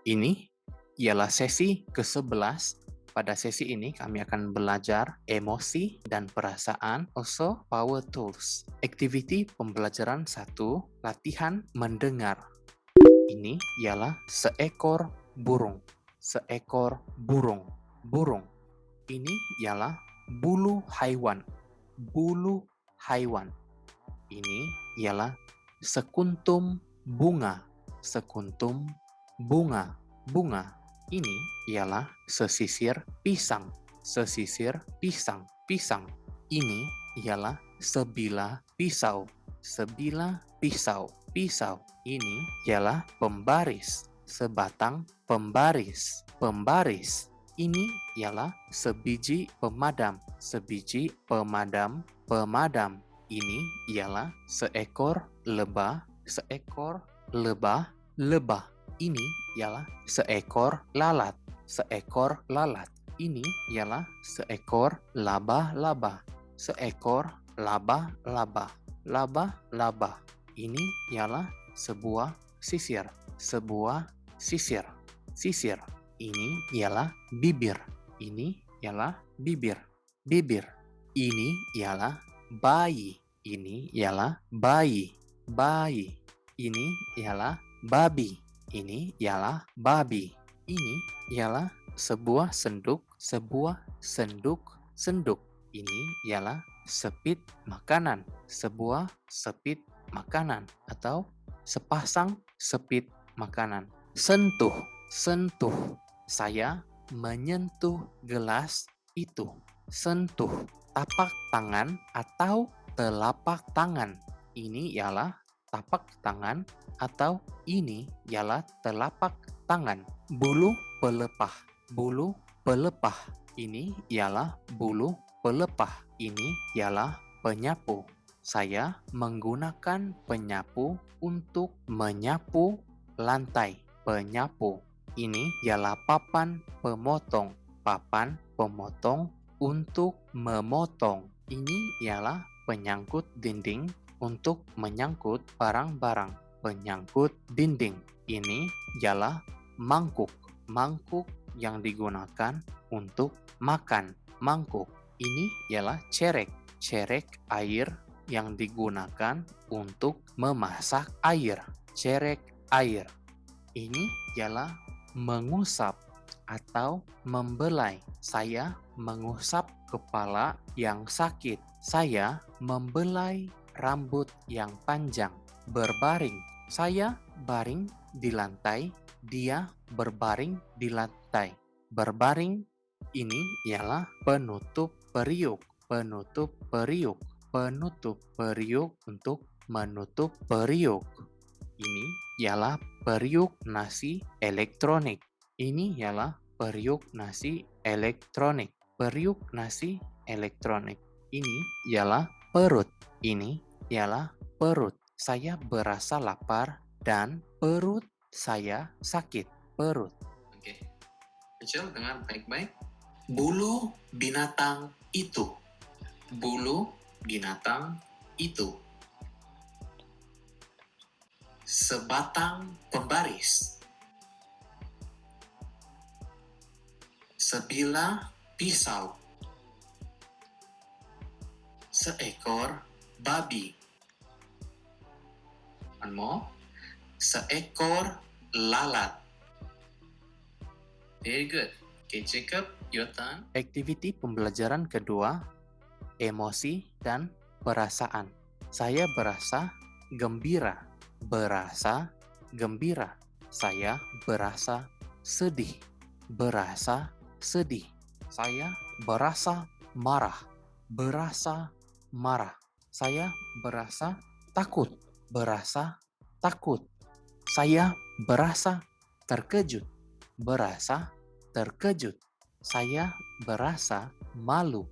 Ini ialah sesi ke-11. Pada sesi ini kami akan belajar emosi dan perasaan, also power tools. Activity pembelajaran 1, latihan mendengar. Ini ialah seekor burung. Seekor burung. Burung. Ini ialah bulu haiwan. Bulu haiwan. Ini ialah sekuntum bunga. Sekuntum bunga. Bunga. Ini ialah sesisir pisang. Sesisir pisang. Pisang. Ini ialah sebilah pisau. Sebilah pisau. Pisau. Ini ialah pembaris. Sebatang pembaris. Pembaris. Ini ialah sebiji pemadam. Sebiji pemadam. Pemadam. Ini ialah seekor lebah. Seekor lebah. Lebah. Ini ialah seekor lalat. Seekor lalat. Ini ialah seekor laba-laba. Seekor laba-laba. Laba-laba. Ini ialah sebuah sisir. Sebuah sisir. Sisir. Ini ialah bibir. Ini ialah bibir. Bibir. Ini ialah bayi. Ini ialah bayi. Bayi. Ini ialah babi. Ini ialah babi. Ini ialah sebuah senduk. Sebuah senduk. Senduk. Ini ialah sepit makanan. Sebuah sepit makanan. Atau sepasang sepit makanan. Sentuh. Sentuh. Saya menyentuh gelas itu. Sentuh. Tapak tangan atau telapak tangan. Ini ialah tapak tangan atau ini ialah telapak tangan. Bulu pelepah. Bulu pelepah. Ini ialah bulu pelepah. Ini ialah penyapu. Saya menggunakan penyapu untuk menyapu lantai. Penyapu. Ini ialah papan pemotong. Papan pemotong untuk memotong. Ini ialah penyangkut dinding untuk menyangkut barang-barang. Penyangkut dinding. Ini ialah mangkuk. Mangkuk yang digunakan untuk makan. Mangkuk. Ini ialah cerek. Cerek air yang digunakan untuk memasak air. Cerek air. Ini ialah mengusap atau membelai. Saya mengusap kepala yang sakit. Saya membelai rambut yang panjang. Berbaring. Saya baring di lantai. Dia berbaring di lantai. Berbaring. Ini ialah penutup periuk. Penutup periuk. Penutup periuk untuk menutup periuk. Ini ialah periuk nasi elektronik. Ini ialah periuk nasi elektronik. Periuk nasi elektronik. Ini ialah perut. Ini ialah perut. Saya berasa lapar dan perut saya sakit. Perut. Oke. Kecil dengar baik-baik. Bulu binatang itu. Bulu binatang itu. Sebatang pembaris. Sebilah pisau. Seekor babi. One more. Seekor lalat. Very good. Okay, Jacob, your turn. Activity pembelajaran kedua, emosi dan perasaan. Saya berasa gembira. Berasa gembira. Saya berasa sedih. Berasa sedih. Saya berasa marah. Berasa marah. Saya berasa takut. Berasa takut. Saya berasa terkejut. Berasa terkejut. Saya berasa malu.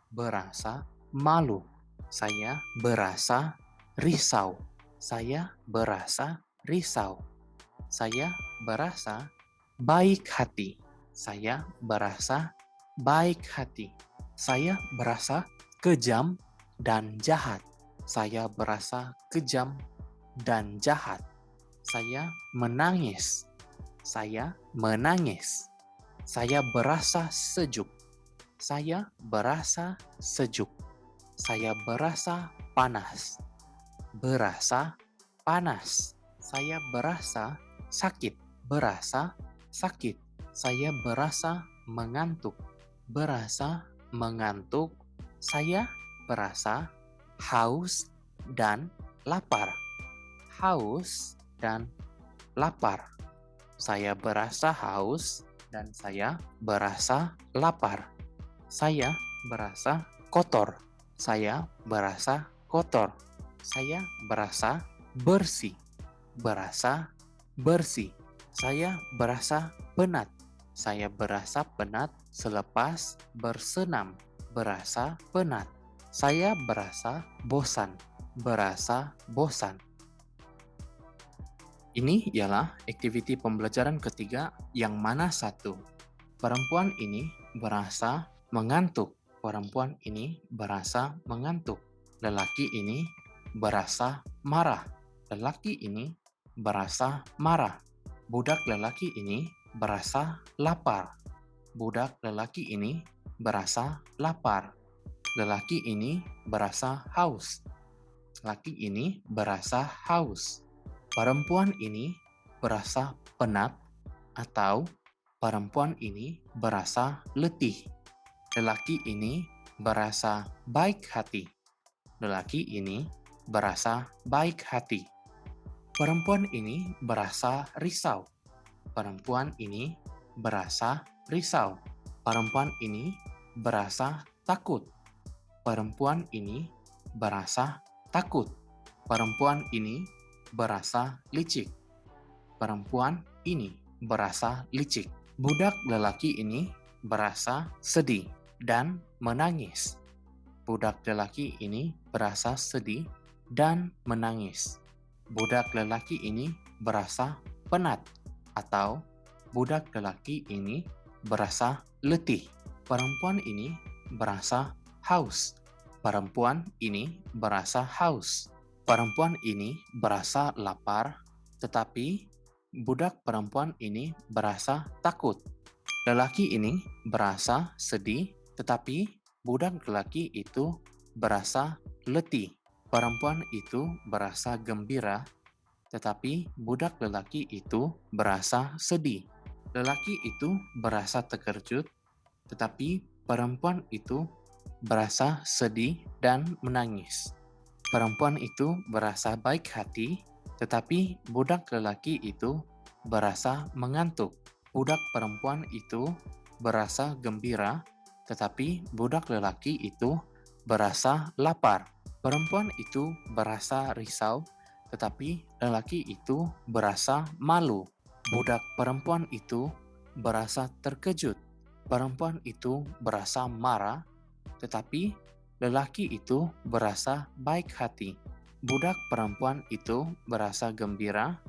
Berasa malu. Saya berasa risau. Saya berasa risau. Saya berasa baik hati. Saya berasa baik hati. Saya berasa kejam dan jahat. Saya berasa kejam dan jahat. Saya menangis. Saya menangis. Saya berasa sejuk. Saya berasa sejuk. Saya berasa panas. Berasa panas. Saya berasa sakit. Berasa sakit. Saya berasa mengantuk. Berasa mengantuk. Saya berasa haus dan lapar. Haus dan lapar. Saya berasa haus dan saya berasa lapar. Saya berasa kotor. Saya berasa kotor. Saya berasa bersih. Berasa bersih. Saya berasa penat. Saya berasa penat selepas bersenam. Berasa penat. Saya berasa bosan. Berasa bosan. Ini ialah aktiviti pembelajaran ketiga yang mana satu. Perempuan ini berasa mengantuk. Perempuan ini berasa mengantuk. Lelaki ini berasa marah. Lelaki ini berasa marah. Budak lelaki ini berasa lapar. Budak lelaki ini berasa lapar. Lelaki ini berasa haus. Lelaki ini berasa haus. Perempuan ini berasa penat atau perempuan ini berasa letih. Lelaki ini berasa baik hati. Lelaki ini berasa baik hati. Perempuan ini berasa risau. Perempuan ini berasa risau. Perempuan ini berasa takut. Perempuan ini berasa takut. Perempuan ini berasa licik. Perempuan ini berasa licik. Budak lelaki ini berasa sedih dan menangis. Budak lelaki ini berasa sedih dan menangis. Budak lelaki ini berasa penat atau budak lelaki ini berasa letih. Perempuan ini berasa haus. Perempuan ini berasa haus. Perempuan ini berasa lapar, tetapi budak perempuan ini berasa takut. Lelaki ini berasa sedih, tetapi budak lelaki itu berasa letih. Perempuan itu berasa gembira, tetapi budak lelaki itu berasa sedih. Lelaki itu berasa terkejut, tetapi perempuan itu berasa sedih dan menangis. Perempuan itu berasa baik hati, tetapi budak lelaki itu berasa mengantuk. Budak perempuan itu berasa gembira, tetapi budak lelaki itu berasa lapar. Perempuan itu berasa risau, tetapi lelaki itu berasa malu. Budak perempuan itu berasa terkejut. Perempuan itu berasa marah, tetapi lelaki itu berasa baik hati. Budak perempuan itu berasa gembira,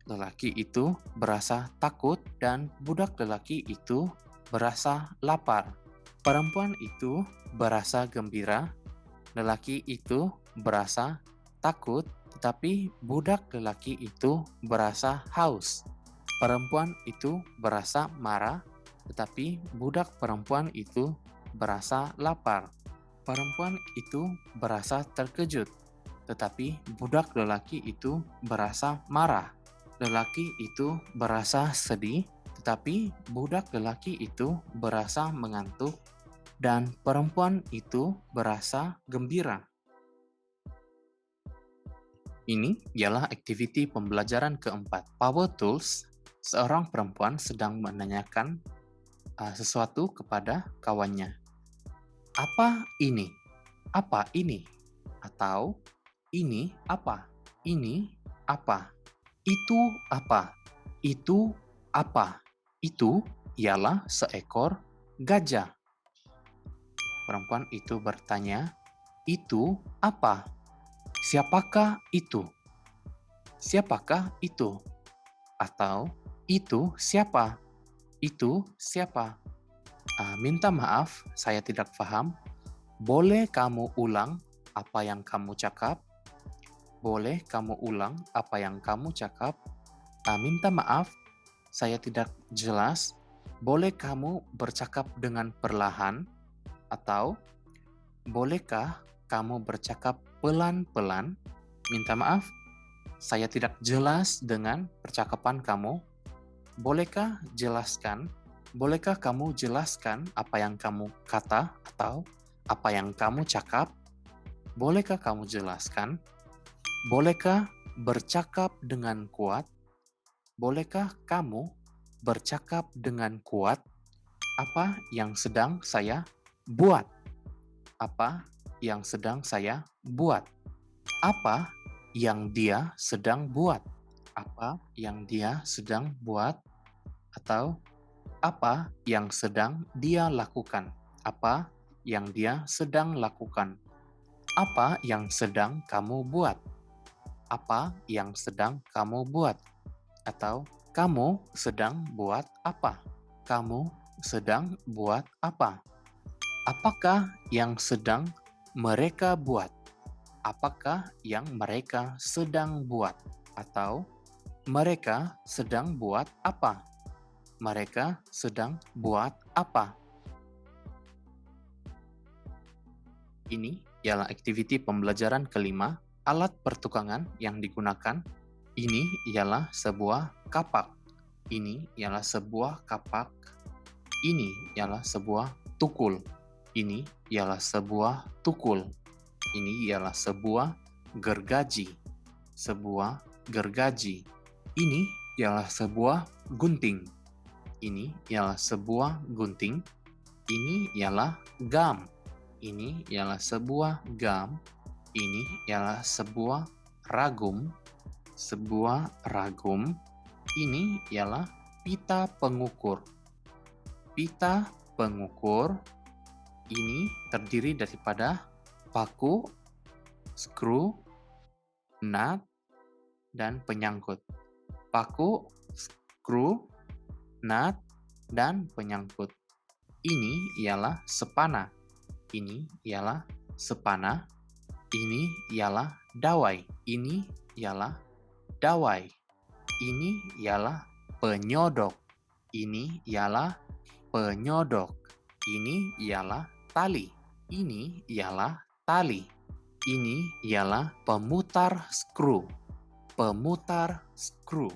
lelaki itu berasa takut, dan budak lelaki itu berasa lapar. Perempuan itu berasa gembira, lelaki itu berasa takut, tetapi budak lelaki itu berasa haus. Perempuan itu berasa marah, tetapi budak perempuan itu berasa lapar. Perempuan itu berasa terkejut, tetapi budak lelaki itu berasa marah. Lelaki itu berasa sedih, tetapi budak lelaki itu berasa mengantuk, dan perempuan itu berasa gembira. Ini ialah aktiviti pembelajaran keempat. Power Tools, seorang perempuan sedang menanyakan sesuatu kepada kawannya. Apa ini? Apa ini? Atau ini apa? Ini apa? Itu apa? Itu apa? Itu ialah seekor gajah. Perempuan itu bertanya, itu apa? Siapakah itu? Siapakah itu? Atau itu siapa? Itu siapa? Minta maaf, saya tidak paham. Boleh kamu ulang apa yang kamu cakap? Boleh kamu ulang apa yang kamu cakap? Minta maaf, saya tidak jelas. Boleh kamu bercakap dengan perlahan? Atau, bolehkah kamu bercakap pelan-pelan? Minta maaf, saya tidak jelas dengan percakapan kamu. Bolehkah kamu jelaskan apa yang kamu kata atau apa yang kamu cakap? Bolehkah kamu jelaskan? Bolehkah bercakap dengan kuat? Bolehkah kamu bercakap dengan kuat? Apa yang sedang saya buat? Apa yang sedang saya buat? Apa yang dia sedang buat? Apa yang dia sedang buat? Atau apa yang sedang dia lakukan? Apa yang dia sedang lakukan? Apa yang sedang kamu buat? Apa yang sedang kamu buat? Atau kamu sedang buat apa? Kamu sedang buat apa? Apakah yang sedang mereka buat? Apakah yang mereka sedang buat? Atau mereka sedang buat apa? Mereka sedang buat apa? Ini ialah aktiviti pembelajaran kelima, alat pertukangan yang digunakan. Ini ialah sebuah kapak. Ini ialah sebuah kapak. Ini ialah sebuah tukul. Ini ialah sebuah tukul. Ini ialah sebuah gergaji. Sebuah gergaji. Ini ialah sebuah gunting. Ini ialah sebuah gunting. Ini ialah gam. Ini ialah sebuah gam. Ini ialah sebuah ragum. Sebuah ragum. Ini ialah pita pengukur. Pita pengukur ini terdiri daripada paku, skru, nut, dan penyangkut. Paku, skru, nut, dan penyangkut. Ini ialah sepana. Ini ialah sepana. Ini ialah dawai. Ini ialah dawai. Ini ialah penyodok. Ini ialah penyodok. Ini ialah tali. Ini ialah tali. Ini ialah pemutar skru. Pemutar skru.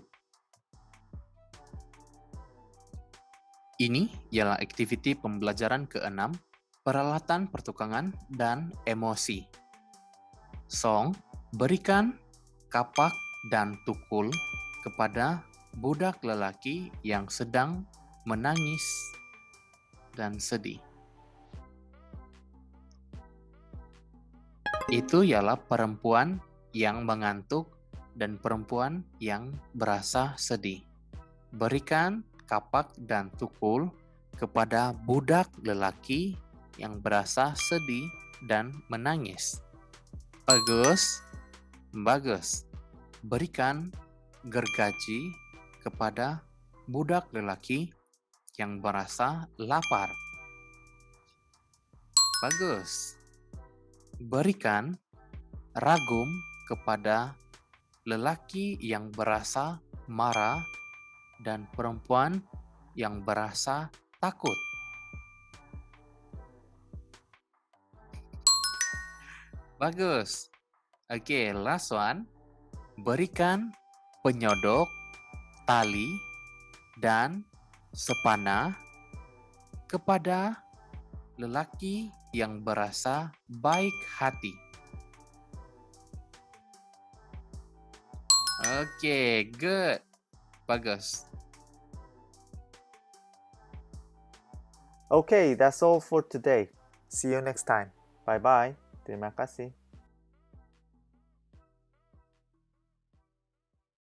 Ini ialah aktiviti pembelajaran ke-6, peralatan pertukangan dan emosi. Song, berikan kapak dan tukul kepada budak lelaki yang sedang menangis dan sedih. Itu ialah perempuan yang mengantuk dan perempuan yang berasa sedih. Berikan kapak dan tukul kepada budak lelaki yang berasa sedih dan menangis. Bagus, bagus. Berikan gergaji kepada budak lelaki yang berasa lapar. Bagus. Berikan ragum kepada lelaki yang berasa marah dan perempuan yang berasa takut. Bagus. Okay, last one. Berikan penyodok, tali, dan sepana kepada lelaki yang berasa baik hati. Okay, good. Bagus. Okay, that's all for today. See you next time. Bye-bye. Terima kasih.